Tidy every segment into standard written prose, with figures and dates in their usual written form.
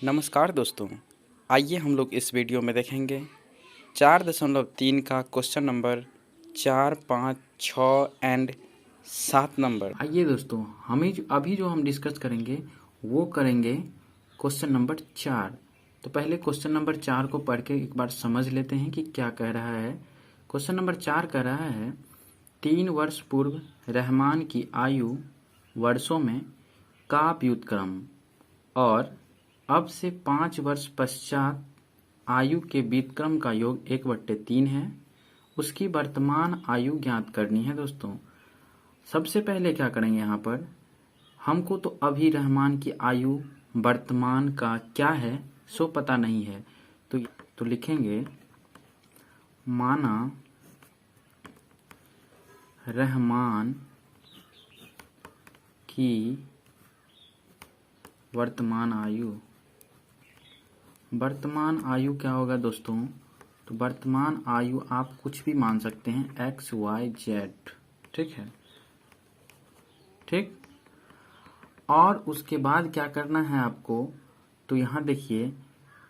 नमस्कार दोस्तों, आइए हम लोग इस वीडियो में देखेंगे 4.3 का क्वेश्चन नंबर 4, 5, 6 एंड 7 नंबर। आइए दोस्तों, अभी जो हम डिस्कस करेंगे वो करेंगे क्वेश्चन नंबर 4। तो पहले क्वेश्चन नंबर 4 को पढ़ के एक बार समझ लेते हैं कि क्या कह रहा है। क्वेश्चन नंबर 4 कह रहा है 3 वर्ष पूर्व रहमान की आयु वर्षों में का व्युत्क्रम और अब से 5 वर्ष पश्चात आयु के व्युत्क्रम का योग 1/3 है। उसकी वर्तमान आयु ज्ञात करनी है। दोस्तों सबसे पहले क्या करेंगे, यहाँ पर हमको तो अभी रहमान की आयु वर्तमान का क्या है सो पता नहीं है, तो लिखेंगे माना रहमान की वर्तमान आयु क्या होगा दोस्तों? तो वर्तमान आयु आप कुछ भी मान सकते हैं, XYZ, ठीक है। ठीक, और उसके बाद क्या करना है आपको? तो यहाँ देखिए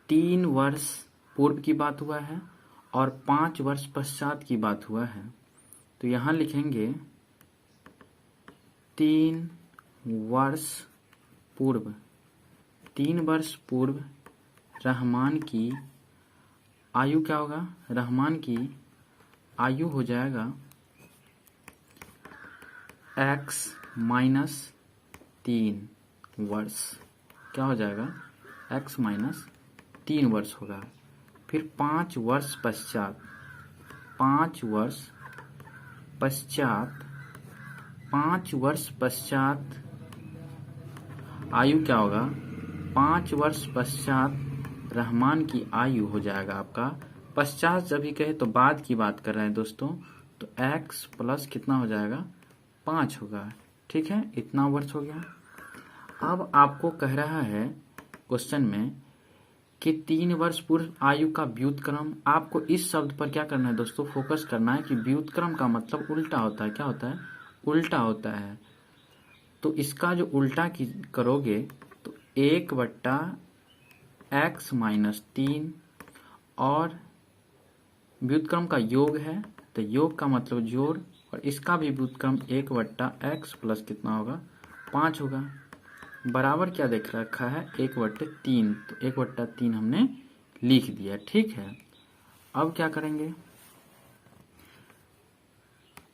3 वर्ष पूर्व की बात हुआ है और 5 वर्ष पश्चात की बात हुआ है। तो यहाँ लिखेंगे 3 वर्ष पूर्व, 3 वर्ष पूर्व रहमान की आयु क्या होगा? रहमान की आयु हो जाएगा X-3 वर्ष। क्या हो जाएगा? X-3 वर्ष होगा। फिर 5 वर्ष पश्चात, 5 वर्ष पश्चात आयु क्या होगा? 5 वर्ष पश्चात रहमान की आयु हो जाएगा आपका, पश्चात जब भी कहे तो बाद की बात कर रहे हैं दोस्तों, तो x प्लस कितना हो जाएगा? 5 होगा। ठीक है, इतना वर्ष हो गया। अब आपको कह रहा है क्वेश्चन में कि 3 वर्ष पूर्व आयु का व्युत्क्रम। आपको इस शब्द पर क्या करना है दोस्तों? फोकस करना है कि व्युत्क्रम का मतलब उल्टा होता है। क्या होता है? उल्टा होता है। तो इसका जो उल्टा करोगे तो 1/x-3 और व्युत्क्रम का योग है, तो योग का मतलब जोड़, और इसका भी व्युत्क्रम 1/x प्लस कितना होगा? 5 होगा। बराबर क्या देख रखा है? 1/3। तो 1/3 हमने लिख दिया। ठीक है, अब क्या करेंगे?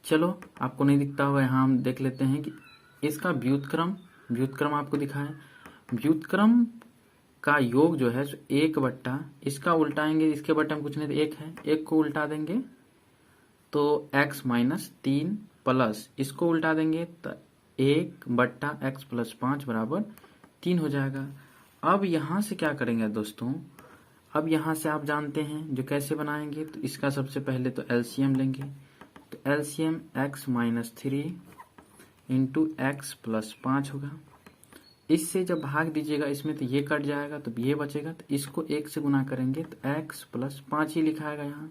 चलो, आपको नहीं दिखता होगा, यहाँ हम देख लेते हैं कि इसका व्युत्क्रम आपको दिखा है। व्युत्क्रम का योग जो है 1/, इसका उल्टाएंगे, इसके बट्टे में कुछ नहीं, तो 1 है, 1 को उल्टा देंगे तो x-3 प्लस इसको उल्टा देंगे तो 1/x प्लस 5 बराबर 3 हो जाएगा। अब यहाँ से क्या करेंगे दोस्तों? अब यहाँ से आप जानते हैं जो कैसे बनाएंगे, तो इसका सबसे पहले तो एलसीएम लेंगे। तो LCM x-3 into x plus 5 होगा। इससे जब भाग दीजिएगा इसमें तो ये कट जाएगा, तो ये बचेगा, तो इसको 1 से गुना करेंगे तो x प्लस 5 ही लिखा है यहाँ,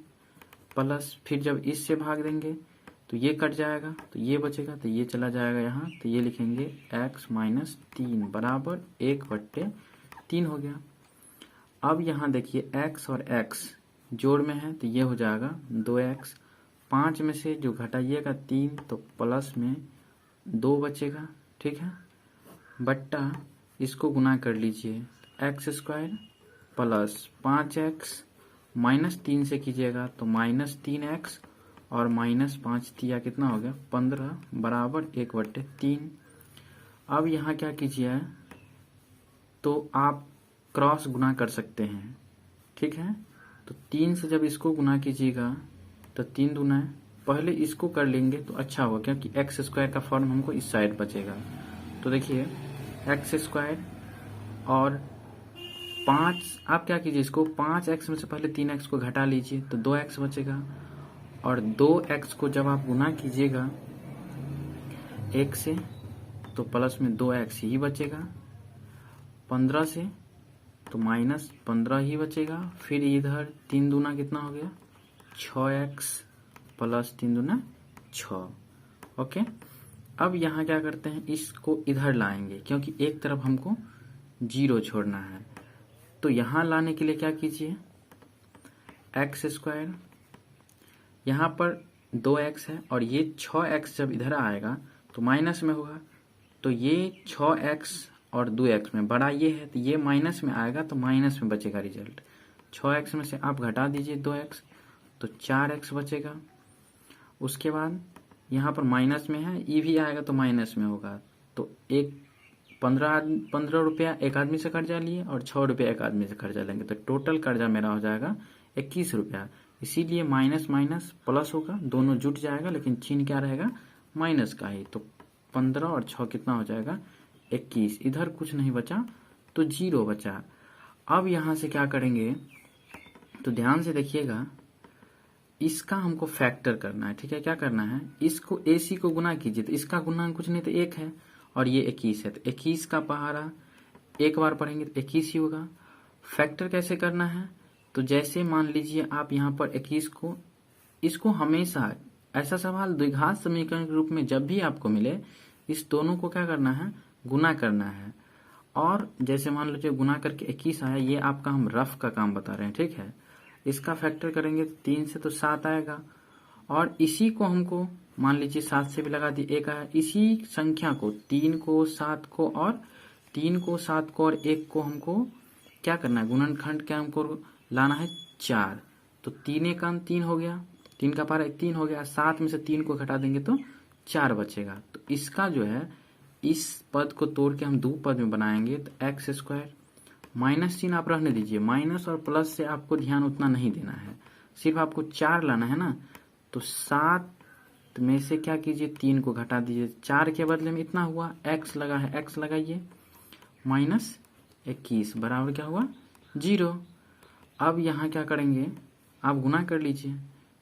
प्लस फिर जब इससे भाग देंगे तो ये कट जाएगा, तो ये बचेगा, तो ये चला जाएगा यहाँ, तो ये लिखेंगे x-3 बराबर 1/3 हो गया। अब यहाँ देखिए x और x जोड़ में है, तो ये हो जाएगा 2x। 5 में से जो घटाइएगा 3, तो प्लस में 2 बचेगा। ठीक है, बट्टा इसको गुना कर लीजिए, x² प्लस 5x -3 से कीजिएगा तो -3x और -5 दिया, कितना हो गया? 15 बराबर 1/3। अब यहाँ क्या कीजिए, तो आप क्रॉस गुना कर सकते हैं। ठीक है, तो 3 से जब इसको गुना कीजिएगा तो 3 दूना है, पहले इसको कर लेंगे तो अच्छा होगा, क्योंकि x² का फॉर्म हमको इस साइड बचेगा। तो देखिए x² और 5, आप क्या कीजिए, इसको 5x में से पहले 3x को घटा लीजिए तो 2x बचेगा, और 2x को जब आप गुना कीजिएगा 1 से तो प्लस में 2x ही बचेगा, 15 से तो -15 ही बचेगा। फिर इधर 3 दूना कितना हो गया? 6x प्लस 3 दूना 6। ओके, अब यहाँ क्या करते हैं, इसको इधर लाएंगे क्योंकि एक तरफ हमको 0 छोड़ना है। तो यहाँ लाने के लिए क्या कीजिए, एक्स स्क्वायर, यहाँ पर 2x है और ये 6x जब इधर आएगा तो माइनस में होगा, तो ये 6x और 2x में बड़ा ये है तो ये माइनस में आएगा, तो माइनस में बचेगा रिजल्ट। 6x में से आप घटा दीजिए 2x तो 4x बचेगा। उसके बाद यहाँ पर माइनस में है, ये भी आएगा तो माइनस में होगा, तो 15 रुपया एक आदमी से कर्जा लिए और 6 रुपया एक आदमी से कर्जा लेंगे, तो टोटल कर्जा मेरा हो जाएगा 21 रुपया। इसीलिए माइनस माइनस प्लस होगा, दोनों जुट जाएगा, लेकिन चिन्ह क्या रहेगा, माइनस का ही। तो 15 और 6 कितना हो जाएगा, 21। इधर कुछ नहीं बचा तो 0 बचा। अब यहाँ से क्या करेंगे, तो ध्यान से देखिएगा, इसका हमको फैक्टर करना है, ठीक है। क्या करना है, इसको AC को गुना कीजिए, तो इसका गुना कुछ नहीं तो 1 है और ये 21 है, तो 21 का पहाड़ा एक बार पढ़ेंगे तो 21 ही होगा। फैक्टर कैसे करना है, तो जैसे मान लीजिए आप यहाँ पर 21 को, इसको हमेशा ऐसा सवाल द्विघात समीकरण के रूप में जब भी आपको मिले, इस दोनों को क्या करना है, गुना करना है। और जैसे मान लीजिए गुना करके 21 आया, ये आपका हम रफ का काम बता रहे हैं, ठीक है। इसका फैक्टर करेंगे 3 से तो 7 आएगा, और इसी को हमको मान लीजिए 7 से भी लगा दिए 1 आया। इसी संख्या को 3 को 7 को और 3 को 7 को और 1 को हमको क्या करना है, गुणनखंड क्या हमको लाना है 4, तो 3 का 3 हो गया, 3 का पारा 3 हो गया, 7 में से 3 को घटा देंगे तो 4 बचेगा। तो इसका जो है, इस पद को तोड़ के हम दो पद में बनाएंगे, तो एक्स स्क्वायर, माइनस चिन्ह आप रहने दीजिए, माइनस और प्लस से आपको ध्यान उतना नहीं देना है, सिर्फ आपको 4 लाना है ना। तो 7 में से क्या कीजिए, 3 को घटा दीजिए, 4 के बदले में इतना हुआ, एक्स लगा है, एक्स लगाइए, माइनस 21 बराबर क्या हुआ, 0। अब यहाँ क्या करेंगे, आप गुना कर लीजिए,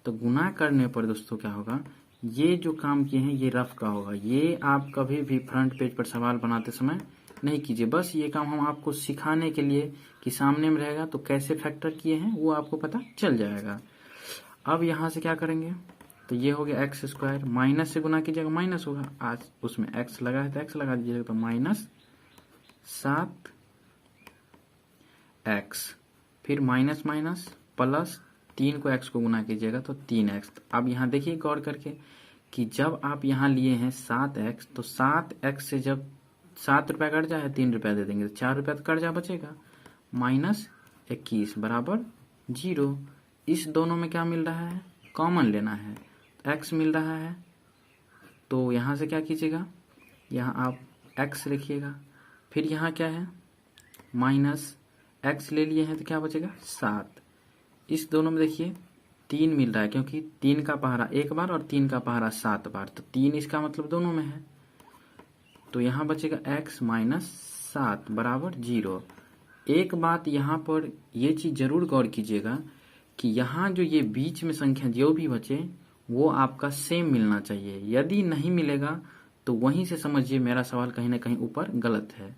तो गुना करने पर दोस्तों क्या होगा, ये जो काम किए हैं ये रफ का होगा, ये आप कभी भी फ्रंट पेज पर सवाल बनाते समय नहीं कीजिए। बस ये काम हम आपको सिखाने के लिए कि सामने में रहेगा तो कैसे फैक्टर किए हैं वो आपको पता चल जाएगा। अब यहाँ से क्या करेंगे, तो ये हो गया एक्स स्क्वायर, माइनस से गुना कीजिएगा माइनस होगा, आज उसमें एक्स लगा है तो एक्स लगा दीजिएगा, तो माइनस 7 एक्स, फिर माइनस माइनस प्लस 3 को एक्स को गुना कीजिएगा तो 3x। अब यहाँ देखिए गौर करके कि जब आप यहाँ लिए हैं 7x, तो 7x से जब 7 रुपया कट जाए 3 रुपया दे देंगे तो 4 रुपया तो कर्जा बचेगा, माइनस 21 बराबर 0। इस दोनों में क्या मिल रहा है, कॉमन लेना है, x मिल रहा है, तो यहाँ से क्या कीजिएगा, यहाँ आप x लिखिएगा, फिर यहाँ क्या है, माइनस x ले लिए हैं तो क्या बचेगा 7। इस दोनों में देखिए 3 मिल रहा है, क्योंकि 3 का पहाड़ा एक बार और 3 का पहाड़ा 7 बार, तो 3 इसका मतलब दोनों में है, तो यहाँ बचेगा x माइनस 7 बराबर 0। एक बात यहाँ पर ये चीज़ जरूर गौर कीजिएगा कि यहाँ जो ये बीच में संख्या जो भी बचे वो आपका सेम मिलना चाहिए, यदि नहीं मिलेगा तो वहीं से समझिए मेरा सवाल कहीं ना कहीं ऊपर गलत है।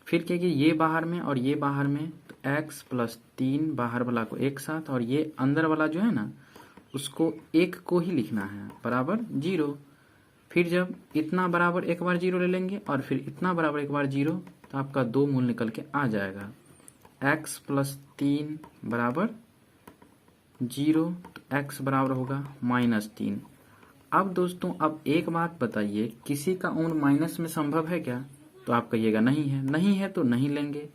फिर क्या कि ये बाहर में और ये बाहर में, तो x प्लस 3 बाहर वाला को एक साथ, और ये अंदर वाला जो है ना उसको 1 को ही लिखना है बराबर 0। फिर जब इतना बराबर एक बार 0 ले लेंगे और फिर इतना बराबर एक बार 0, तो आपका 2 मूल निकल के आ जाएगा, x प्लस 3 बराबर 0, तो x बराबर होगा माइनस 3। अब दोस्तों अब एक बात बताइए, किसी का उम्र माइनस में संभव है क्या, तो आप कहिएगा नहीं है, नहीं है तो नहीं लेंगे।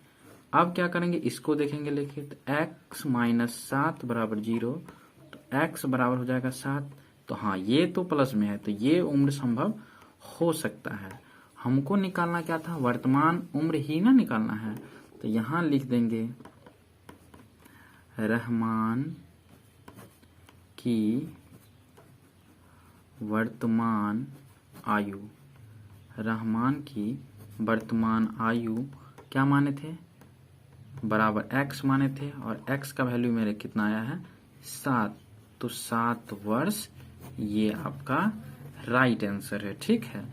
अब क्या करेंगे, इसको देखेंगे लेके, तो x माइनस 7 बराबर 0, तो x बराबर हो जाएगा 7। तो हाँ ये तो प्लस में है, तो ये उम्र संभव हो सकता है। हमको निकालना क्या था, वर्तमान उम्र ही ना निकालना है, तो यहाँ लिख देंगे रहमान की वर्तमान आयु। रहमान की वर्तमान आयु क्या माने थे, बराबर x माने थे, और x का वैल्यू मेरे कितना आया है 7, तो 7 वर्ष ये आपका राइट आंसर है, ठीक है।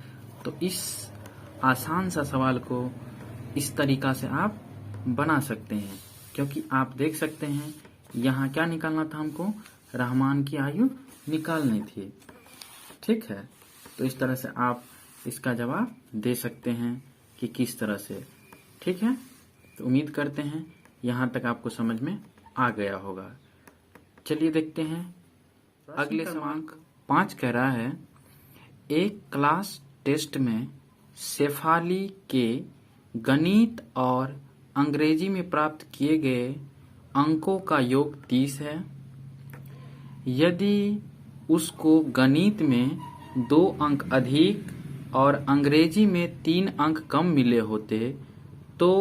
तो इस आसान सा सवाल को इस तरीका से आप बना सकते हैं, क्योंकि आप देख सकते हैं यहाँ क्या निकालना था हमको, रहमान की आयु निकालनी थी, ठीक है। तो इस तरह से आप इसका जवाब दे सकते हैं कि किस तरह से, ठीक है। तो उम्मीद करते हैं यहाँ तक आपको समझ में आ गया होगा। चलिए देखते हैं अगले सवाल। 5 कह रहा है, एक क्लास टेस्ट में शेफाली के गणित और अंग्रेजी में प्राप्त किए गए अंकों का योग 30 है। यदि उसको गणित में 2 अंक अधिक और अंग्रेजी में 3 अंक कम मिले होते तो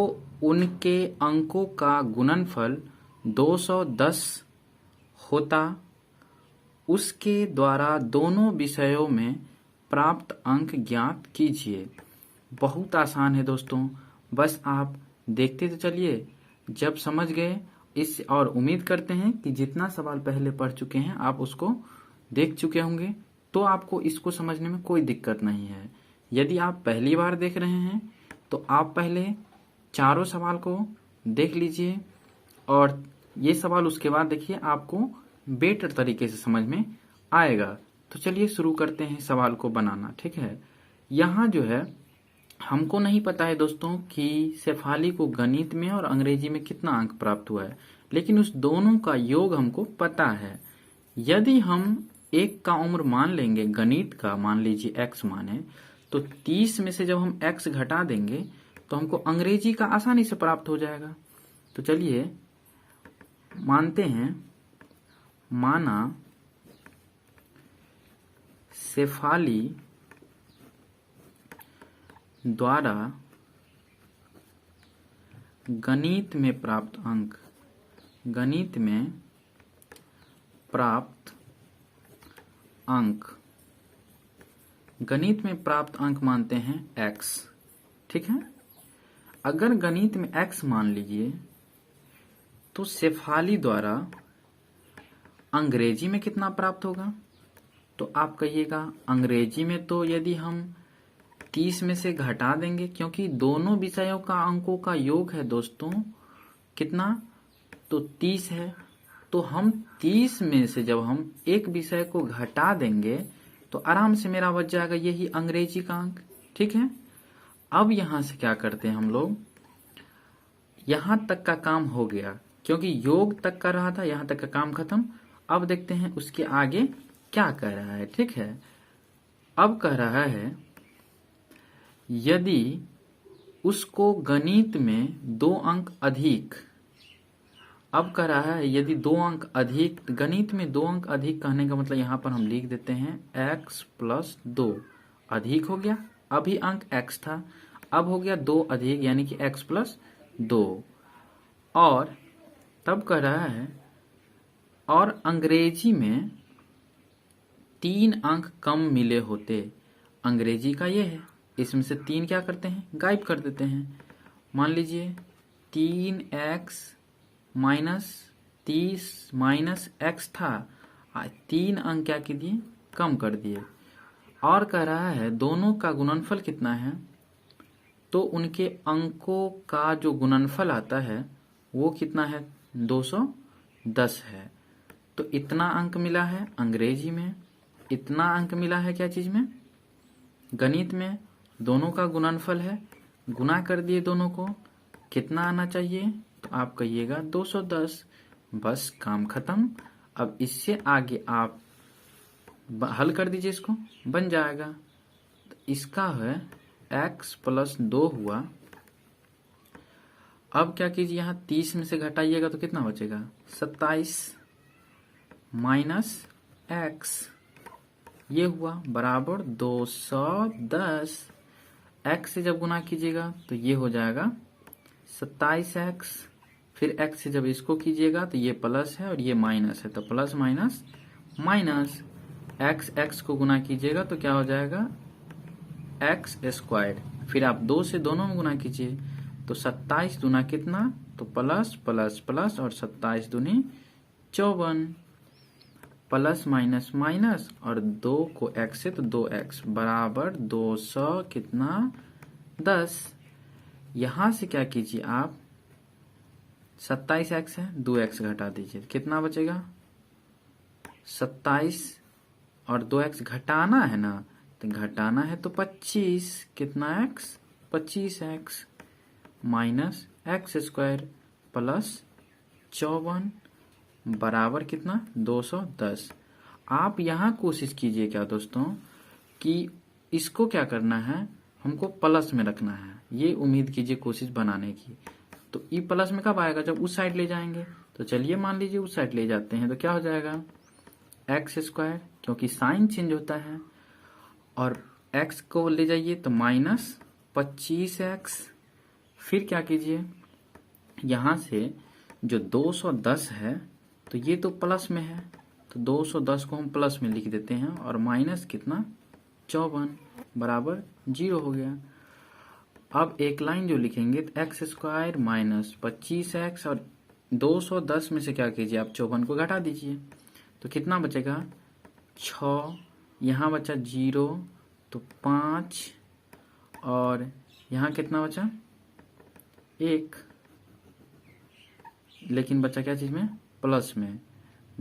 उनके अंकों का गुणनफल 210 होता। उसके द्वारा दोनों विषयों में प्राप्त अंक ज्ञात कीजिए। बहुत आसान है दोस्तों, बस आप देखते तो चलिए। जब समझ गए इस, और उम्मीद करते हैं कि जितना सवाल पहले पढ़ चुके हैं आप उसको देख चुके होंगे, तो आपको इसको समझने में कोई दिक्कत नहीं है। यदि आप पहली बार देख रहे हैं तो आप पहले चारों सवाल को देख लीजिए और ये सवाल उसके बाद देखिए, आपको बेटर तरीके से समझ में आएगा। तो चलिए शुरू करते हैं सवाल को बनाना। ठीक है, यहाँ जो है हमको नहीं पता है दोस्तों कि शेफाली को गणित में और अंग्रेजी में कितना अंक प्राप्त हुआ है, लेकिन उस दोनों का योग हमको पता है। यदि हम एक का उम्र मान लेंगे, गणित का मान लीजिए x माने, तो 30 में से जब हम x घटा देंगे तो हमको अंग्रेजी का आसानी से प्राप्त हो जाएगा। तो चलिए मानते हैं, माना शेफाली द्वारा गणित में प्राप्त अंक, गणित में प्राप्त अंक, गणित में प्राप्त अंक मानते हैं x। ठीक है, अगर गणित में x मान लीजिए तो शेफाली द्वारा अंग्रेजी में कितना प्राप्त होगा। तो आप कहिएगा अंग्रेजी में तो यदि हम 30 में से घटा देंगे, क्योंकि दोनों विषयों का अंकों का योग है दोस्तों कितना, तो 30 है। तो हम 30 में से जब हम एक विषय को घटा देंगे तो आराम से मेरा बच जाएगा यही अंग्रेजी का अंक। ठीक है, अब यहां से क्या करते हैं हम लोग, यहां तक का काम हो गया, क्योंकि योग तक का रहा था, यहां तक का काम खत्म। अब देखते हैं उसके आगे क्या कह रहा है। ठीक है, अब कह रहा है यदि उसको गणित में 2 अंक अधिक, अब कह रहा है यदि 2 अंक अधिक, गणित में 2 अंक अधिक कहने का मतलब यहां पर हम लिख देते हैं x प्लस 2 अधिक हो गया, अभी अंक x था, अब हो गया 2 अधिक यानी कि x प्लस 2। और तब कह रहा है और अंग्रेजी में 3 अंक कम मिले होते, अंग्रेजी का ये है, इसमें से 3 क्या करते हैं, गायब कर देते हैं। मान लीजिए 3x माइनस 30 माइनस x था, 3 अंक क्या कीजिए, कम कर दिए। और कह रहा है दोनों का गुणनफल कितना है, तो उनके अंकों का जो गुणनफल आता है वो कितना है, 210 है। तो इतना अंक मिला है अंग्रेजी में, इतना अंक मिला है क्या चीज में, गणित में। दोनों का गुणनफल है, गुना कर दिए दोनों को, कितना आना चाहिए, तो आप कहिएगा 210। बस काम खत्म। अब इससे आगे आप हल कर दीजिए, इसको बन जाएगा। तो इसका है x प्लस 2 हुआ। अब क्या कीजिए, यहाँ 30 में से घटाइएगा तो कितना बचेगा, 27 माइनस x, ये हुआ बराबर 210। x से जब गुना कीजिएगा तो ये हो जाएगा 27x, फिर x से जब इसको कीजिएगा तो ये प्लस है और ये माइनस है, तो प्लस माइनस माइनस, x को गुना कीजिएगा तो क्या हो जाएगा x स्क्वायर्ड, फिर आप 2 से दोनों में गुना कीजिए तो 27 दूना कितना, तो प्लस प्लस प्लस और 27 दूनी 54, प्लस माइनस माइनस और 2 को x से तो 2x बराबर 200 कितना 10। यहां से क्या कीजिए आप, 27x है 2x घटा दीजिए, कितना बचेगा 27 और 2x घटाना है ना, तो घटाना है तो 25, कितना x 25x minus x square plus 54 बराबर कितना 210। आप यहाँ कोशिश कीजिए क्या दोस्तों कि इसको क्या करना है, हमको प्लस में रखना है। ये उम्मीद कीजिए कोशिश बनाने की। तो ई प्लस में कब आएगा, जब उस साइड ले जाएंगे। तो चलिए मान लीजिए उस साइड ले जाते हैं, तो क्या हो जाएगा एक्स स्क्वायर, क्योंकि साइन चेंज होता है, और एक्स को ले जाइए तो माइनस 25x। फिर क्या कीजिए, यहाँ से जो 210 है तो ये तो प्लस में है, तो 210 को हम प्लस में लिख देते हैं, और माइनस कितना 54 बराबर 0 हो गया। अब एक लाइन जो लिखेंगे तो एक्स स्क्वायर माइनस 25x, और 210 में से क्या कीजिए आप 54 को घटा दीजिए, तो कितना बचेगा 6, यहाँ बचा 0 तो 5, और यहाँ कितना बचा 1, लेकिन बचा क्या चीज में प्लस में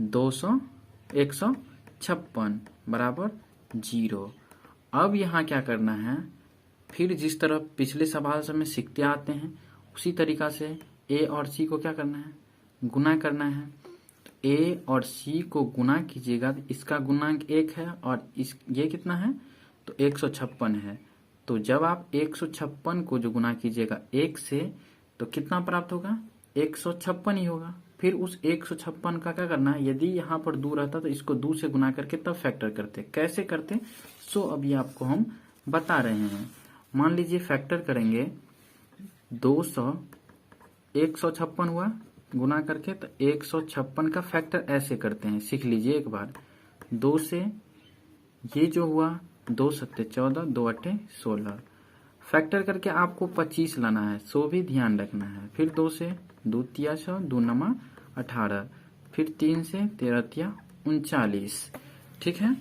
156 बराबर 0। अब यहाँ क्या करना है, फिर जिस तरह पिछले सवाल से में सीखते आते हैं उसी तरीका से ए और सी को क्या करना है, गुना करना है। तो ए और सी को गुना कीजिएगा तो इसका गुणांक 1 है, और ये कितना है तो 156 है। तो जब आप 156 को जो गुना कीजिएगा 1 से तो कितना प्राप्त होगा 156 ही होगा। फिर उस 156 का क्या करना है, यदि यहाँ पर 2 रहता तो इसको 2 से गुना करके तब फैक्टर करते। कैसे करते सो अभी आपको हम बता रहे हैं। मान लीजिए फैक्टर करेंगे 156 हुआ गुना करके, तो 156 का फैक्टर ऐसे करते हैं, सीख लीजिए एक बार। 2 से ये जो हुआ 2 सत्ते 14, 2 अट्ठे 16, फैक्टर करके आपको 25 लाना है, सो भी ध्यान रखना है। फिर 2 से 2 तिया 6, 2 नमा 18, फिर 3 से 13 तिया 39। ठीक है,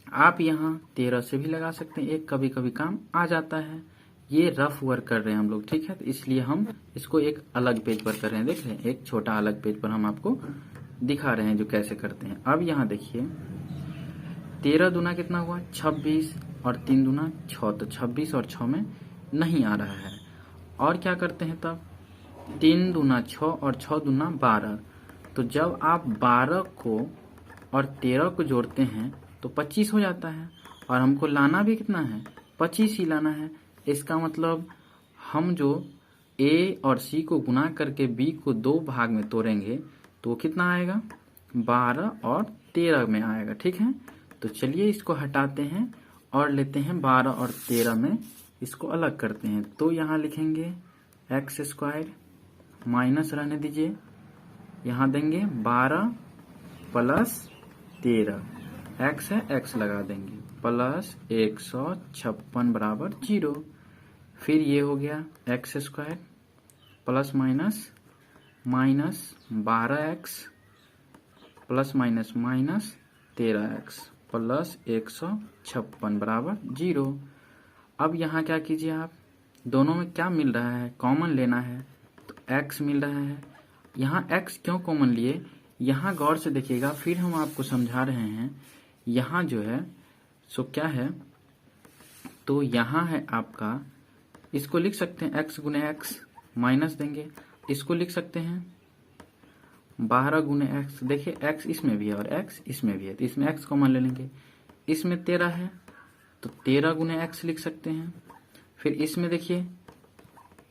आप यहाँ 13 से भी लगा सकते हैं, एक कभी कभी काम आ जाता है। ये रफ वर्क कर रहे हैं हम लोग, ठीक है, तो इसलिए हम इसको एक अलग पेज पर कर रहे हैं। देख रहे हैं, एक छोटा अलग पेज पर हम आपको दिखा रहे हैं जो कैसे करते हैं। अब यहाँ देखिए 13 दूना कितना हुआ 26, और 3 दूना 6, तो 26 और 6 में नहीं आ रहा है। और क्या करते हैं तब 3 दूना 6 और 6 दूना 12, तो जब आप 12 को और 13 को जोड़ते हैं तो 25 हो जाता है, और हमको लाना भी कितना है 25 ही लाना है। इसका मतलब हम जो ए और सी को गुना करके बी को 2 भाग में तोड़ेंगे तो कितना आएगा 12 और 13 में आएगा। ठीक है, तो चलिए इसको हटाते हैं और लेते हैं 12 और 13 में, इसको अलग करते हैं। तो यहाँ लिखेंगे एक्स स्क्वायर माइनस रहने दीजिए, यहाँ देंगे 12 प्लस 13, एक्स है एक्स लगा देंगे, प्लस 156 बराबर 0। फिर ये हो गया x square plus minus minus 12x plus minus minus 13x plus 156 बराबर 0। अब यहाँ क्या कीजिए आप, दोनों में क्या मिल रहा है कॉमन लेना है, तो x मिल रहा है। यहाँ x क्यों कॉमन लिए, यहाँ गौर से देखिएगा, फिर हम आपको समझा रहे हैं। यहाँ जो है सो क्या है, तो यहाँ है आपका, इसको लिख सकते हैं x गुने x, माइनस देंगे, इसको लिख सकते हैं 12 गुने x। देखिए x इसमें भी है और x इसमें भी है, तो इसमें x कॉमन ले लेंगे। इसमें 13 है तो 13 गुने x लिख सकते हैं। फिर इसमें देखिए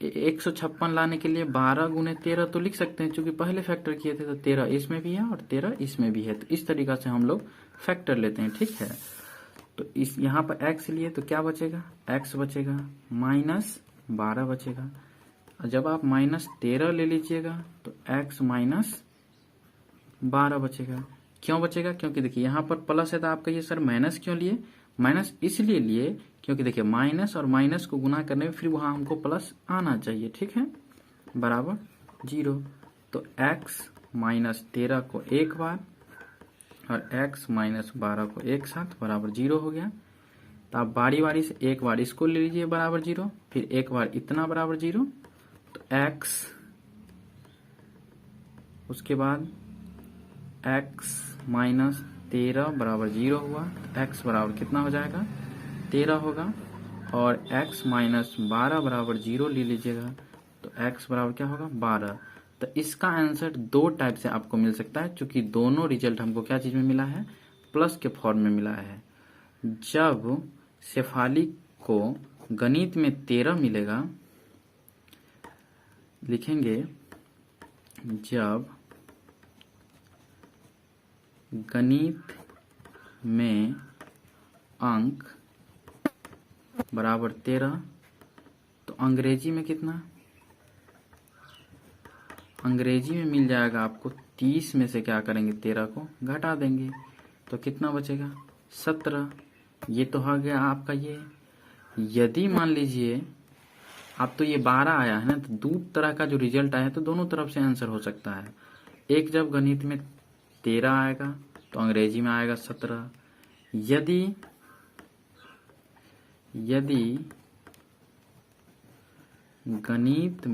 156 लाने के लिए 12 गुने 13 तो लिख सकते हैं, क्योंकि पहले फैक्टर किए थे, तो 13 इसमें भी है और 13 इसमें भी है। तो इस तरीका से हम लोग फैक्टर लेते हैं। ठीक है, तो इस यहाँ पर x लिए तो क्या बचेगा, x बचेगा माइनस 12 बचेगा। और जब आप माइनस 13 ले लीजिएगा तो x माइनस 12 बचेगा। क्यों बचेगा, क्योंकि देखिए यहाँ पर प्लस है, तो आप कहिए सर माइनस क्यों लिए, माइनस इसलिए लिए क्योंकि देखिए माइनस और माइनस को गुना करने में फिर वहां हमको प्लस आना चाहिए। ठीक है, बराबर 0। तो x माइनस 13 को एक बार और x माइनस 12 को एक साथ बराबर 0 हो गया। तो आप बारी बारी से एक बार इसको ले लीजिए बराबर 0, फिर एक बार इतना बराबर 0, तो x, उसके बाद x माइनस 13 बराबर 0 हुआ, तो x बराबर कितना हो जाएगा 13 होगा, और x माइनस 12 बराबर 0 ले लीजिएगा तो x बराबर क्या होगा 12। तो इसका आंसर दो टाइप से आपको मिल सकता है, क्योंकि दोनों रिजल्ट हमको क्या चीज में मिला है, प्लस के फॉर्म में मिला है। जब शेफाली को गणित में 13 मिलेगा, लिखेंगे जब गणित में अंक बराबर 13, तो अंग्रेजी में कितना, अंग्रेजी में मिल जाएगा आपको 30 में से क्या करेंगे, 13 को घटा देंगे, तो कितना बचेगा, 17। ये तो हो गया आपका ये। यदि मान लीजिए आप तो ये 12 आया है ना, तो दो तरह का जो रिजल्ट आया है तो दोनों तरफ से आंसर हो सकता है। एक जब गणित में 13 आएगा तो अंग्रेजी में आएगा 17। यदि गणित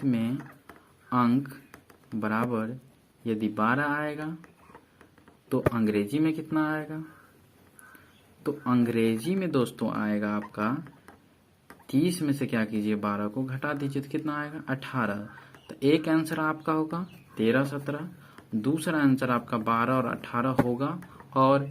में अंक बराबर यदि 12 आएगा तो अंग्रेजी में कितना आएगा, तो अंग्रेजी में दोस्तों आएगा आपका 30 में से क्या कीजिए, 12 को घटा दीजिए तो कितना आएगा, 18। तो एक आंसर आपका होगा 13 17, दूसरा आंसर आपका 12 और 18 होगा, और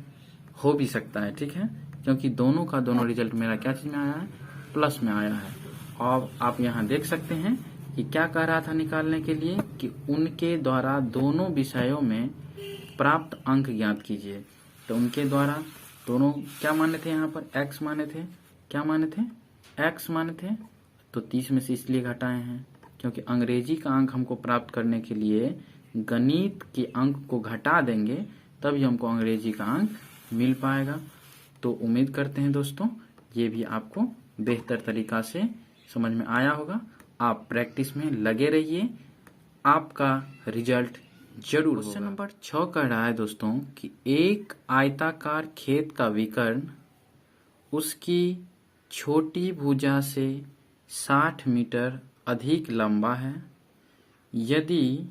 हो भी सकता है, ठीक है, क्योंकि दोनों का दोनों रिजल्ट मेरा क्या चीज में आया है, प्लस में आया है। और आप यहाँ देख सकते हैं कि क्या कह रहा था निकालने के लिए, कि उनके द्वारा दोनों विषयों में प्राप्त अंक ज्ञात कीजिए। तो उनके द्वारा दोनों क्या माने थे, यहाँ पर x माने थे, क्या माने थे, x माने थे, तो 30 में से इसलिए घटाए हैं क्योंकि अंग्रेजी का अंक हमको प्राप्त करने के लिए गणित के अंक को घटा देंगे, तभी हमको अंग्रेजी का अंक मिल पाएगा। तो उम्मीद करते हैं दोस्तों ये भी आपको बेहतर तरीका से समझ में आया होगा। आप प्रैक्टिस में लगे रहिए, आपका रिजल्ट जरूर होगा। क्वेश्चन नंबर 6 कह रहा है दोस्तों कि एक आयताकार खेत का विकर्ण उसकी छोटी भुजा से 60 मीटर अधिक लंबा है। यदि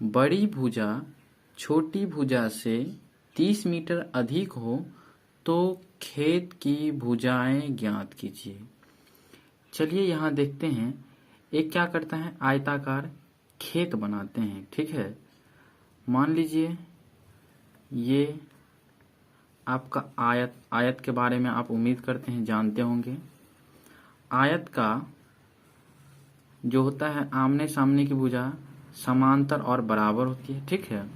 बड़ी भुजा छोटी भुजा से 30 मीटर अधिक हो तो खेत की भुजाएं ज्ञात कीजिए। चलिए यहाँ देखते हैं, एक क्या करता है, आयताकार खेत बनाते हैं, ठीक है। मान लीजिए ये आपका आयत के बारे में आप उम्मीद करते हैं जानते होंगे। आयत का जो होता है आमने सामने की भुजा समांतर और बराबर होती है, ठीक है।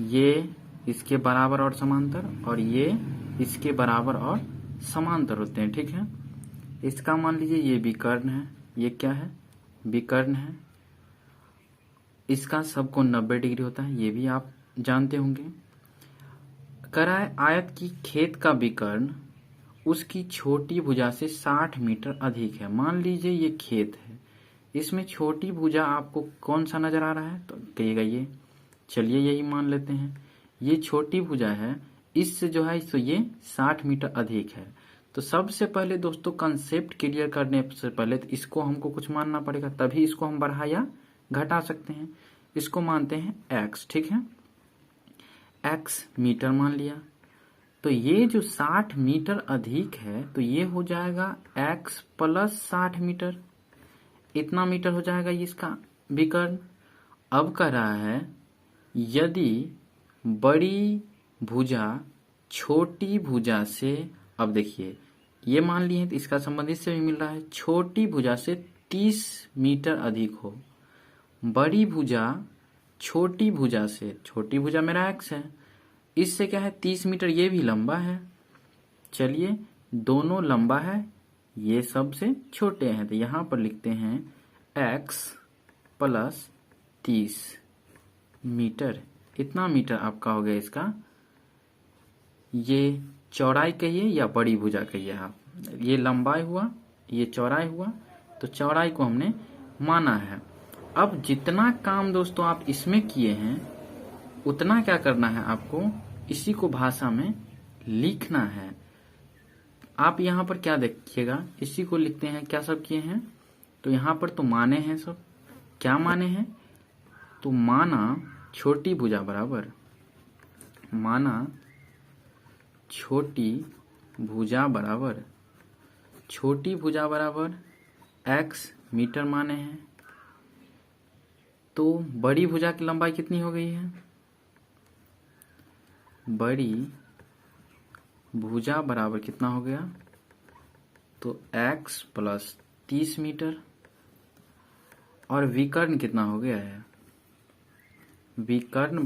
ये इसके बराबर और समांतर, और ये इसके बराबर और समांतर होते हैं, ठीक है। इसका मान लीजिए ये विकर्ण है, ये क्या है, विकर्ण है। इसका सबको 90 डिग्री होता है, ये भी आप जानते होंगे। करा है आयत की खेत का विकर्ण उसकी छोटी भुजा से 60 मीटर अधिक है। मान लीजिए ये खेत है, इसमें छोटी भुजा आपको कौन सा नजर आ रहा है, तो कहिएगा ये। चलिए यही मान लेते हैं, ये छोटी भुजा है, इससे जो है तो ये 60 मीटर अधिक है। तो सबसे पहले दोस्तों कंसेप्ट क्लियर करने से पहले तो इसको हमको कुछ मानना पड़ेगा, तभी इसको हम बढ़ा या घटा सकते हैं। इसको मानते हैं x, ठीक है, x मीटर मान लिया। तो ये जो 60 मीटर अधिक है तो ये हो जाएगा x प्लस 60 मीटर, इतना मीटर हो जाएगा इसका विकर्ण। अब कह रहा है यदि बड़ी भुजा छोटी भुजा से, अब देखिए ये मान लिए तो इसका संबंध इससे भी मिल रहा है, छोटी भुजा से 30 मीटर अधिक हो। बड़ी भुजा छोटी भुजा से, छोटी भुजा मेरा x है, इससे क्या है 30 मीटर, ये भी लंबा है। चलिए दोनों लंबा है, ये सबसे छोटे हैं, तो यहां पर लिखते हैं x प्लस 30 मीटर, इतना मीटर आपका हो गया इसका। ये चौड़ाई कहिए या बड़ी भुजा कहिए आप, ये लंबाई हुआ, ये चौड़ाई हुआ, तो चौड़ाई को हमने माना है। अब जितना काम दोस्तों आप इसमें किए हैं उतना क्या करना है आपको, इसी को भाषा में लिखना है। आप यहाँ पर क्या देखिएगा, इसी को लिखते हैं, क्या सब किए हैं, तो यहाँ पर तो माने हैं सब, क्या माने हैं, तो माना छोटी भुजा बराबर, माना छोटी भुजा बराबर, छोटी भुजा बराबर x मीटर माने हैं। तो बड़ी भुजा की लंबाई कितनी हो गई है? बड़ी भुजा बराबर कितना हो गया? तो x प्लस 30 मीटर। और विकर्ण कितना हो गया है? विकर्ण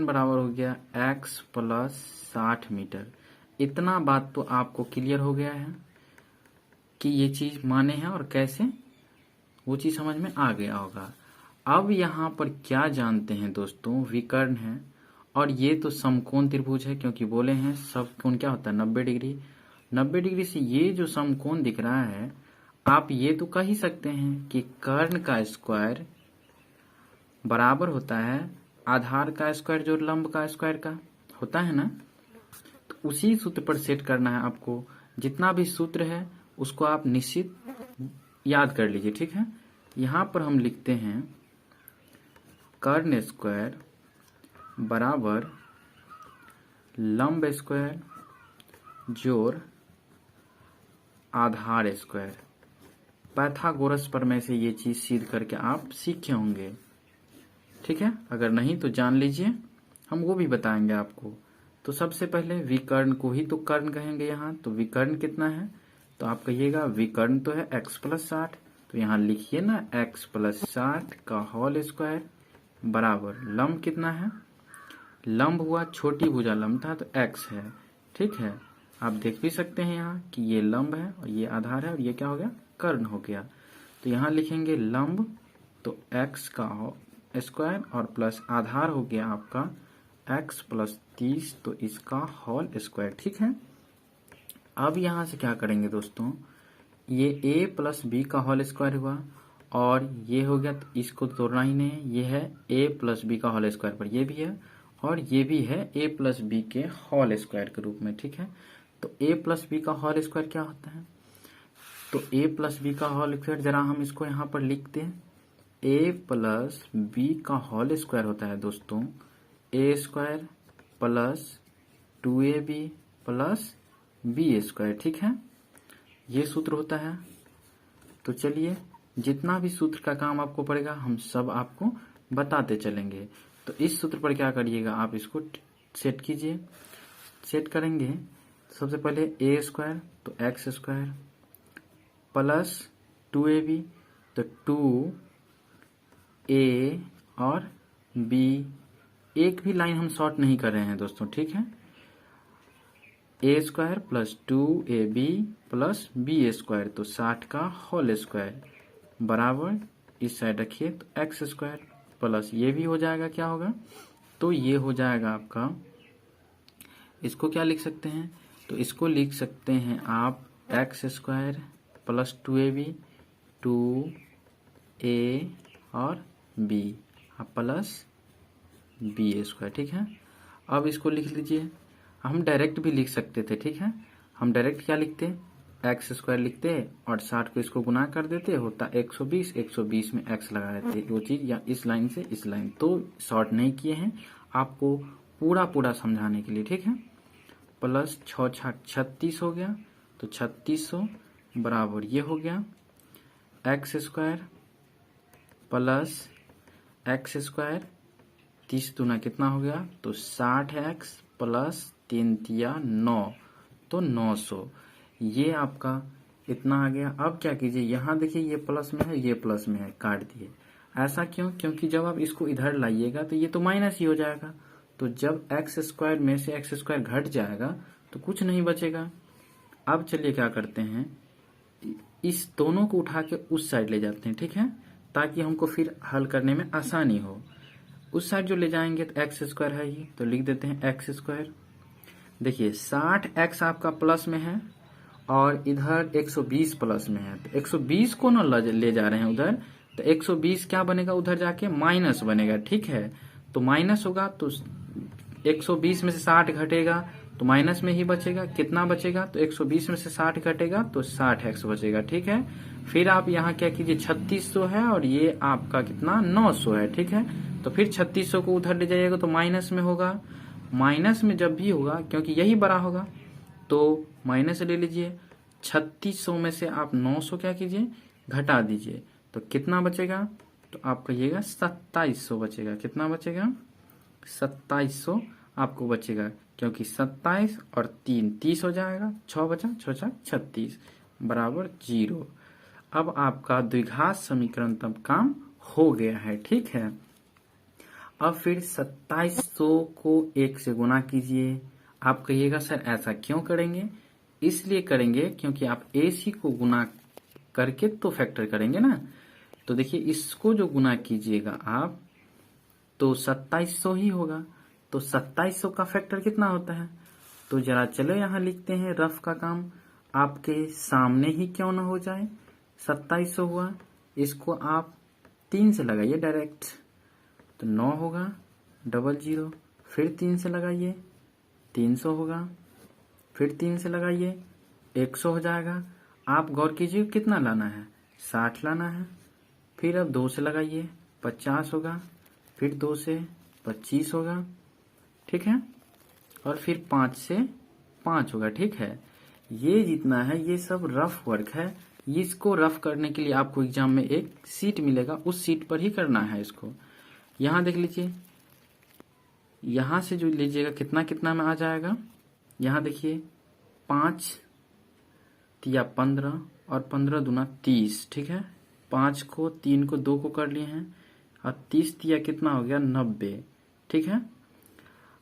बराबर हो गया x प्लस 60 मीटर। इतना बात तो आपको क्लियर हो गया है कि ये चीज माने हैं और कैसे, वो चीज समझ में आ गया होगा। अब यहाँ पर क्या जानते हैं दोस्तों? विकर्ण है और ये तो समकोण त्रिभुज है, क्योंकि बोले हैं समकोण क्या होता है? 90 डिग्री। 90 डिग्री से ये जो समकोण दिख रहा है, आप ये तो कह ही सकते हैं कि कर्ण का स्क्वायर बराबर होता है आधार का स्क्वायर जो लंब का स्क्वायर का होता है ना। तो उसी सूत्र पर सेट करना है आपको। जितना भी सूत्र है उसको आप निश्चित याद कर लीजिए, ठीक है। यहाँ पर हम लिखते हैं कर्ण स्क्वायर बराबर लंब स्क्वायर जोड़ आधार स्क्वायर। पाइथागोरस पर में से ये चीज सिद्ध करके आप सीखे होंगे, ठीक है। अगर नहीं तो जान लीजिए, हम वो भी बताएंगे आपको। तो सबसे पहले विकर्ण को ही तो कर्ण कहेंगे यहाँ। तो विकर्ण कितना है? तो आप कहिएगा विकर्ण तो है x प्लस 60। तो यहाँ लिखिए ना x प्लस 60 का होल स्क्वायर बराबर लंब कितना है? लंब हुआ, छोटी भुजा लंब था तो x है, ठीक है। आप देख भी सकते हैं यहाँ कि ये लंब है और ये आधार है और ये क्या हो गया? कर्ण हो गया। तो यहाँ लिखेंगे लंब तो x का स्क्वायर और प्लस आधार हो गया आपका x प्लस 30 तो इसका होल स्क्वायर, ठीक है। अब यहाँ से क्या करेंगे दोस्तों? ये a प्लस बी का होल स्क्वायर हुआ और ये हो गया, तो इसको तोड़ना ही नहीं है। ये है a प्लस बी का होल स्क्वायर पर ये भी है और ये भी है a प्लस बी के होल स्क्वायर के रूप में, ठीक है। तो a प्लस बी का होल स्क्वायर क्या होता है? तो a प्लस बी का होल स्क्वायर जरा हम इसको यहाँ पर लिखते हैं। a प्लस बी का होल स्क्वायर होता है दोस्तों a square plus 2ab plus B square, ठीक है। ये सूत्र होता है। तो चलिए, जितना भी सूत्र का काम आपको पड़ेगा हम सब आपको बताते चलेंगे। तो इस सूत्र पर क्या करिएगा, आप इसको सेट कीजिए। सेट करेंगे सबसे पहले a स्क्वायर तो x स्क्वायर प्लस 2ab तो 2a और b। एक भी लाइन हम शॉर्ट नहीं कर रहे हैं दोस्तों, ठीक है। a square plus 2ab plus b square तो 60 का होल स्क्वायर बराबर इस साइड रखिए तो x स्क्वायर प्लस ये भी हो जाएगा, क्या होगा? तो ये हो जाएगा आपका, इसको क्या लिख सकते हैं? तो इसको लिख सकते हैं आप x square plus 2ab 2a और b प्लस बी स्क्वायर, ठीक है। अब इसको लिख लीजिए। हम डायरेक्ट भी लिख सकते थे, ठीक है। हम डायरेक्ट क्या लिखते? एक्स स्क्वायर लिखते और 60 को इसको गुना कर देते, होता 120, 120 में x लगा देते, वो चीज या इस लाइन से इस लाइन। तो शॉर्ट नहीं किए हैं आपको पूरा समझाने के लिए, ठीक है। प्लस 6 36 हो गया तो 3600 बराबर ये हो गया x square plus x square 30 दूना कितना हो गया? तो 60x प्लस 3 तिया 9 तो 900। ये आपका इतना आ गया। अब क्या कीजिए, यहाँ देखिए ये प्लस में है, ये प्लस में है, काट दिए। ऐसा क्यों? क्योंकि जब आप इसको इधर लाइएगा तो ये तो माइनस ही हो जाएगा। तो जब एक्स स्क्वायर में से एक्स स्क्वायर घट जाएगा तो कुछ नहीं बचेगा। अब चलिए क्या करते हैं, इस दोनों को उठा के उस साइड ले जाते हैं, ठीक है, ताकि हमको फिर हल करने में आसानी हो। उस साइड जो ले जाएंगे तो एक्स स्क्वायर है ये, तो लिख देते हैं एक्स स्क्वायर। देखिए 60x आपका प्लस में है और इधर 120 प्लस में है, तो 120 को ना ले जा रहे हैं उधर, तो 120 क्या बनेगा उधर जाके? माइनस बनेगा, ठीक है। तो माइनस होगा तो 120 में से 60 घटेगा तो माइनस में ही बचेगा। कितना बचेगा? तो 120 में से 60 घटेगा तो 60x बचेगा, ठीक है। फिर आप यहाँ क्या कीजिए, 3600 है और ये आपका कितना 900 है, ठीक है। तो फिर 3600 को उधर ले जाइएगा तो माइनस में होगा। माइनस में जब भी होगा, क्योंकि यही बड़ा होगा, तो माइनस ले लीजिए 3600 में से आप 900 क्या कीजिए, घटा दीजिए, तो कितना बचेगा, तो आप कहिएगा 2700 बचेगा। कितना बचेगा, 2700 आपको बचेगा, क्योंकि 27 और 3 30 हो जाएगा, 6 बचा, 6 6 36 बराबर 0। अब आपका द्विघात समीकरण तब काम हो गया है। ठीक है, अब फिर 2700 को 1 से गुना कीजिए। आप कहिएगा सर ऐसा क्यों करेंगे, इसलिए करेंगे क्योंकि आप AC को गुना करके तो फैक्टर करेंगे ना। तो देखिए इसको जो गुना कीजिएगा आप तो 2700 ही होगा। तो 2700 का फैक्टर कितना होता है, तो जरा चलो यहाँ लिखते हैं रफ का काम, आपके सामने ही क्यों ना हो जाए। 2700 हुआ, इसको आप 3 से लगाइए डायरेक्ट, तो 9 होगा, 00, फिर 3 से लगाइए 300 होगा, फिर 3 से लगाइए 100 हो जाएगा। आप गौर कीजिए कितना लाना है, 60 लाना है। फिर अब 2 से लगाइए 50 होगा, फिर 2 से 25 होगा, ठीक है, और फिर 5 से 5 होगा। ठीक है, ये जितना है ये सब रफ वर्क है। इसको रफ करने के लिए आपको एग्जाम में एक सीट मिलेगा, उस सीट पर ही करना है इसको। यहाँ देख लीजिए, यहाँ से जो लीजिएगा कितना कितना में आ जाएगा, यहाँ देखिए 5 तिया 15 और 15 दूना 30। ठीक है, 5 को 3 को 2 को कर लिए हैं, और 30 तिया कितना हो गया 90। ठीक है,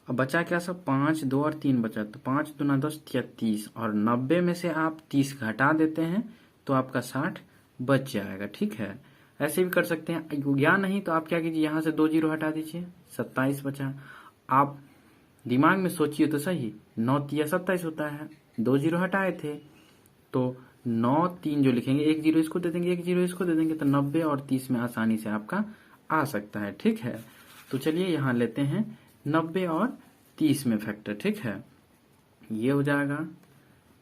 अब बचा क्या सब, 5 2 और 3 बचा, तो 5 दूना 10 तिया 30, और 90 में से आप 30 घटा देते हैं तो आपका 60 बच जाएगा। ठीक है, ऐसे भी कर सकते हैं, या नहीं तो आप क्या कीजिए, यहाँ से 2 जीरो हटा दीजिए, 27 बचा। आप दिमाग में सोचिए तो सही, 9 तिया 27 होता है, 2 जीरो हटाए थे, तो 9 3 जो लिखेंगे, 1 जीरो इसको दे देंगे, 1 जीरो इसको दे देंगे, तो 90 और 30 में आसानी से आपका आ सकता है। ठीक है, तो चलिए यहाँ लेते हैं 90 और 30 में फैक्टर। ठीक है, ये हो जाएगा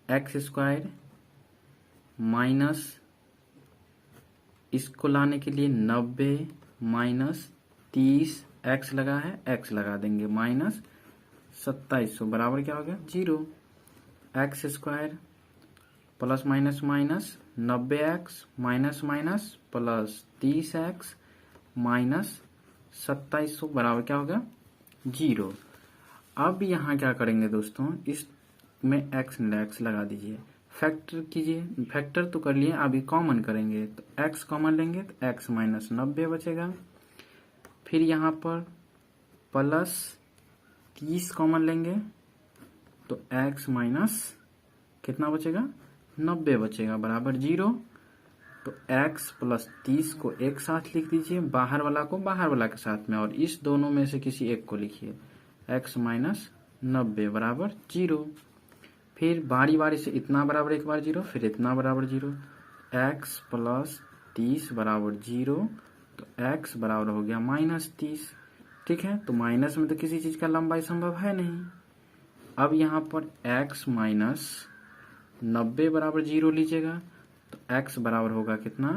x² माइनस, इसको लाने के लिए 90 माइनस 30, x लगा है x लगा देंगे, माइनस 2700 बराबर क्या हो गया 0। x² plus minus minus 90x minus minus plus 30x minus 2700 बराबर क्या होगा 0। अब यहाँ क्या करेंगे दोस्तों, इसमें x लगा दीजिए, फैक्टर कीजिए, फैक्टर तो कर लिए, अभी कॉमन करेंगे, तो x कॉमन लेंगे तो x माइनस 90 बचेगा। फिर यहाँ पर प्लस 30 कॉमन लेंगे तो x माइनस कितना बचेगा 90 बचेगा, बराबर 0। तो x प्लस 30 को एक साथ लिख दीजिए, बाहर वाला को बाहर वाला के साथ में, और इस दोनों में से किसी एक को लिखिए, x माइनस 90 बराबर 0। फिर बारी बारी से इतना बराबर एक बार 0, फिर इतना बराबर 0, x प्लस 30 बराबर 0, तो x बराबर हो गया माइनस 30। ठीक है, तो माइनस में तो किसी चीज का लंबाई संभव है नहीं। अब यहाँ पर x माइनस 90 बराबर 0 लीजिएगा, तो x बराबर होगा कितना,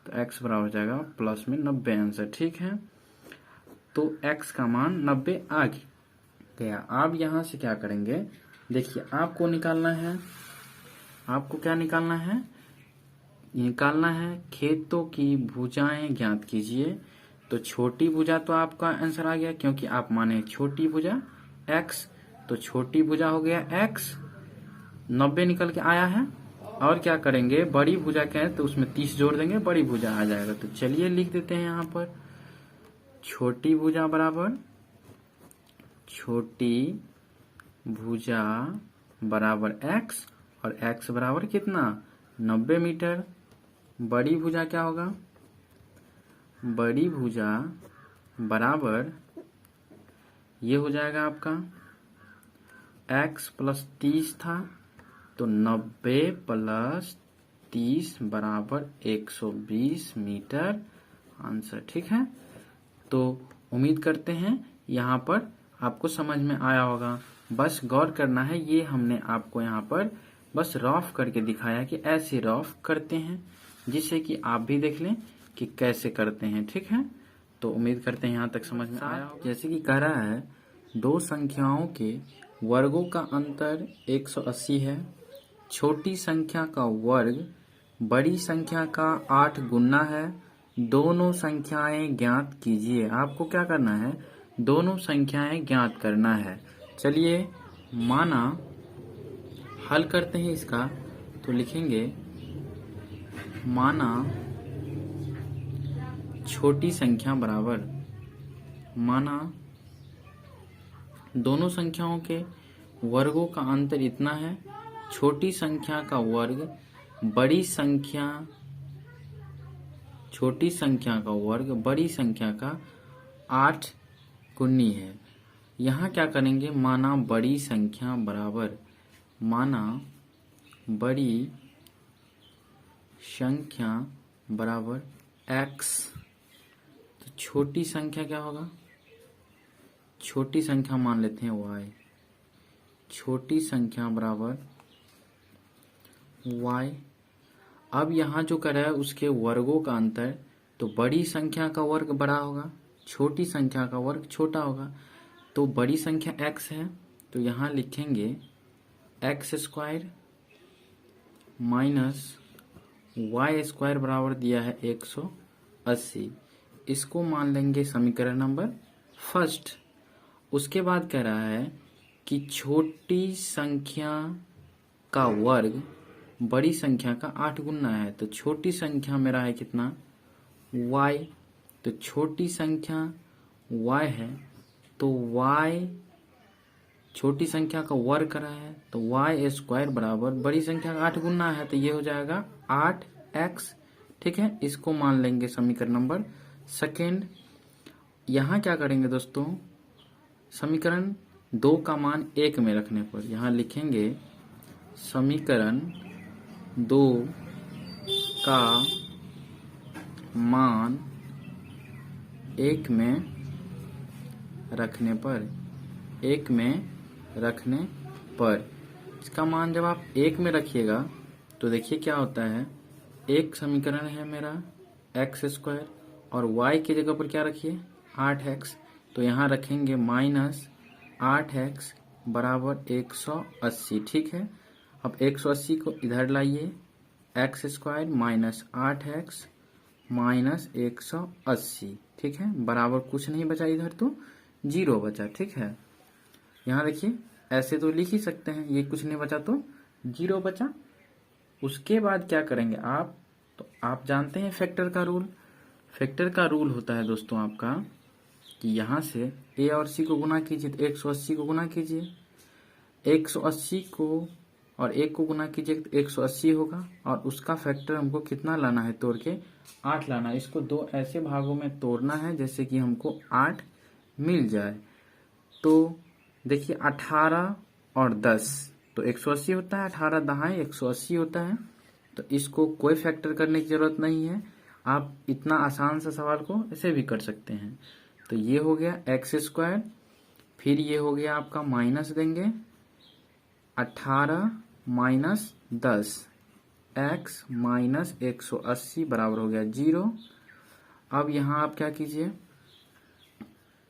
तो x बराबर हो जाएगा प्लस में 90 आंसर। ठीक है, तो x का मान 90 आ गया। अब यहाँ से क्या करेंगे, देखिए आपको निकालना है, आपको क्या निकालना है, निकालना है खेतों की भुजाएं ज्ञात कीजिए। तो छोटी भुजा तो आपका आंसर आ गया, क्योंकि आप माने छोटी भुजा x, तो छोटी भुजा हो गया x, 90 निकल के आया है। और क्या करेंगे, बड़ी भुजा क्या है तो उसमें 30 जोड़ देंगे, बड़ी भुजा आ जाएगा। तो चलिए लिख देते हैं यहाँ पर, छोटी भुजा बराबर, छोटी भुजा बराबर x, और x बराबर कितना 90 मीटर। बड़ी भुजा क्या होगा, बड़ी भुजा बराबर ये हो जाएगा आपका x प्लस 30 था, तो 90 प्लस 30 बराबर 120 मीटर आंसर। ठीक है, तो उम्मीद करते हैं यहाँ पर आपको समझ में आया होगा। बस गौर करना है, ये हमने आपको यहाँ पर बस रफ करके दिखाया कि ऐसे रफ करते हैं, जिससे कि आप भी देख लें कि कैसे करते हैं। ठीक है, तो उम्मीद करते हैं यहाँ तक समझ में आया होगा। जैसे कि कह रहा है, दो संख्याओं के वर्गों का अंतर 180 है, छोटी संख्या का वर्ग बड़ी संख्या का 8 गुना है। दोनों संख्याएं ज्ञात कीजिए। आपको क्या करना है, दोनों संख्याएं ज्ञात करना है। चलिए माना हल करते हैं इसका, तो लिखेंगे माना छोटी संख्या बराबर, माना दोनों संख्याओं के वर्गों का अंतर इतना है, छोटी संख्या का वर्ग बड़ी संख्या, छोटी संख्या का वर्ग बड़ी संख्या का 8 गुनी है। यहाँ क्या करेंगे, माना बड़ी संख्या बराबर, माना बड़ी संख्या बराबर x, तो छोटी संख्या क्या होगा, छोटी संख्या मान लेते हैं y, छोटी संख्या बराबर y। अब यहाँ जो कर रहा है उसके वर्गों का अंतर, तो बड़ी संख्या का वर्ग बड़ा होगा, छोटी संख्या का वर्ग छोटा होगा। तो बड़ी संख्या x है, तो यहाँ लिखेंगे x square minus Y square बराबर दिया है 180। इसको मान लेंगे समीकरण नंबर फर्स्ट। उसके बाद कह रहा है कि छोटी संख्या का वर्ग बड़ी संख्या का 8 गुना है। तो छोटी संख्या मेरा है कितना, y, तो छोटी संख्या y है, तो y छोटी संख्या का वर्ग करा है, तो y स्क्वायर बराबर बड़ी संख्या का 8 गुना है, तो ये हो जाएगा 8x। ठीक है, इसको मान लेंगे समीकरण नंबर सेकेंड। यहाँ क्या करेंगे दोस्तों, समीकरण 2 का मान 1 में रखने पर यहाँ लिखेंगे समीकरण 2 का मान 1 में रखने पर, 1 में रखने पर, इसका मान जब आप 1 में रखिएगा तो देखिए क्या होता है, एक समीकरण है मेरा x स्क्वायर और y की जगह पर क्या रखिए 8x, तो यहाँ रखेंगे माइनस 8x बराबर 180। ठीक है, अब 180 को इधर लाइए, x square minus 8x minus 180। ठीक है, बराबर कुछ नहीं बचा इधर, तो 0 बचा। ठीक है, यहाँ देखिए ऐसे तो लिख ही सकते हैं, ये कुछ नहीं बचा तो 0 बचा। उसके बाद क्या करेंगे आप, तो आप जानते हैं फैक्टर का रूल। फैक्टर का रूल होता है दोस्तों आपका कि यहाँ से a और c को गुना कीजिए, तो 180 को गुना कीजिए, 180 को और 1 को गुना कीजिए तो 180 होगा, और उसका फैक्टर हमको कितना लाना है, तोड़ के 8 लाना है। इसको 2 ऐसे भागों में तोड़ना है जैसे कि हमको 8 मिल जाए। तो देखिए 18 और 10 तो 180 होता है, 18 दहाई 180 होता है। तो इसको कोई फैक्टर करने की जरूरत नहीं है, आप इतना आसान सा सवाल को ऐसे भी कर सकते हैं। तो ये हो गया एक्स स्क्वायर, फिर ये हो गया आपका माइनस देंगे 18 माइनस 10, एक्स माइनस 180 बराबर हो गया 0। अब यहाँ आप क्या कीजिए,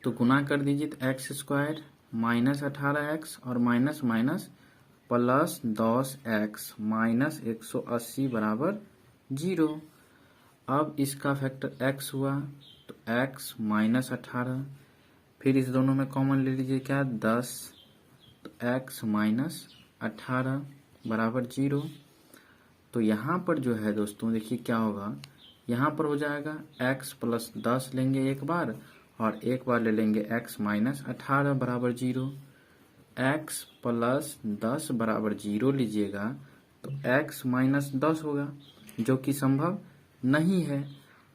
तो गुना कर दीजिए, तो एक्स स्क्वायर माइनस 18x और minus minus plus 10x minus 180 बराबर 0। अब इसका फैक्टर x हुआ, तो x माइनस 18, फिर इस दोनों में कॉमन ले लीजिए क्या 10, तो x माइनस 18 बराबर 0। तो यहाँ पर जो है दोस्तों देखिए क्या होगा, यहाँ पर हो जाएगा x प्लस 10 लेंगे एक बार, और एक बार ले लेंगे x माइनस 18 बराबर 0। x प्लस 10 बराबर 0 लीजिएगा तो x माइनस 10 होगा, जो कि संभव नहीं है।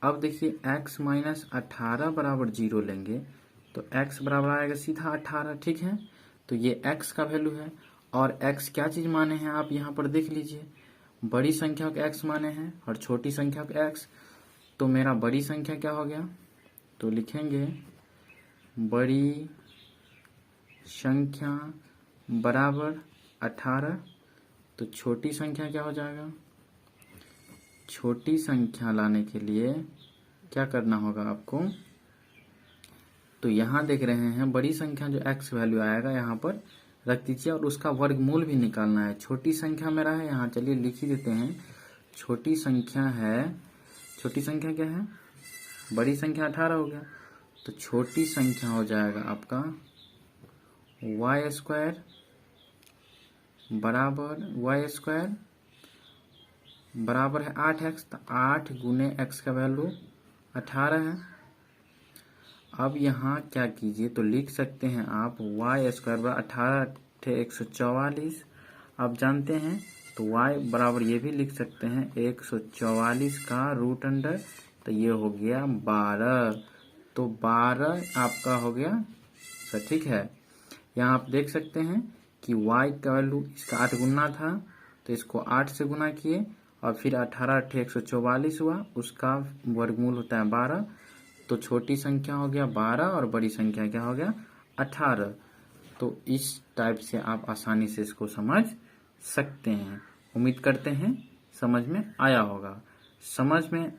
अब देखिए x माइनस 18 बराबर 0 लेंगे तो x बराबर आएगा सीधा 18। ठीक है, तो ये x का वैल्यू है, और x क्या चीज़ माने हैं आप यहाँ पर देख लीजिए, बड़ी संख्या के x माने हैं और छोटी संख्या के x। तो मेरा बड़ी संख्या क्या हो गया, तो लिखेंगे बड़ी संख्या बराबर 18, तो छोटी संख्या क्या हो जाएगा, छोटी संख्या लाने के लिए क्या करना होगा आपको, तो यहाँ देख रहे हैं बड़ी संख्या जो x वैल्यू आएगा यहाँ पर रख दीजिए और उसका वर्गमूल भी निकालना है। छोटी संख्या मेरा है यहाँ, चलिए लिख ही देते हैं। छोटी संख्या क्या है? बड़ी संख्या 18 हो गया, तो छोटी संख्या हो जाएगा आपका y² बराबर है 8x, तो 8 गुने x का वैल्यू 18 है। अब यहाँ क्या कीजिए, तो लिख सकते हैं आप y² बराबर 18 थे 144। आप जानते हैं तो y बराबर ये भी लिख सकते हैं 144 का रूट अंडर, तो ये हो गया 12। तो 12 आपका हो गया सर, ठीक है। यहाँ आप देख सकते हैं कि y का वैल्यू इसका 8 गुना था, तो इसको 8 से गुना किए और फिर 18 × 144 हुआ, उसका वर्गमूल होता है 12। तो छोटी संख्या हो गया 12 और बड़ी संख्या क्या हो गया 18। तो इस टाइप से आप आसानी से इसको समझ सकते हैं। उम्मीद करते हैं समझ में आया होगा। समझ में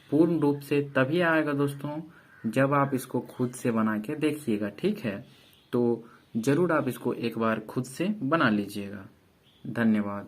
पूर्ण रूप से तभी आएगा दोस्तों जब आप इसको खुद से बना के देखिएगा, ठीक है। तो जरूर आप इसको एक बार खुद से बना लीजिएगा। धन्यवाद।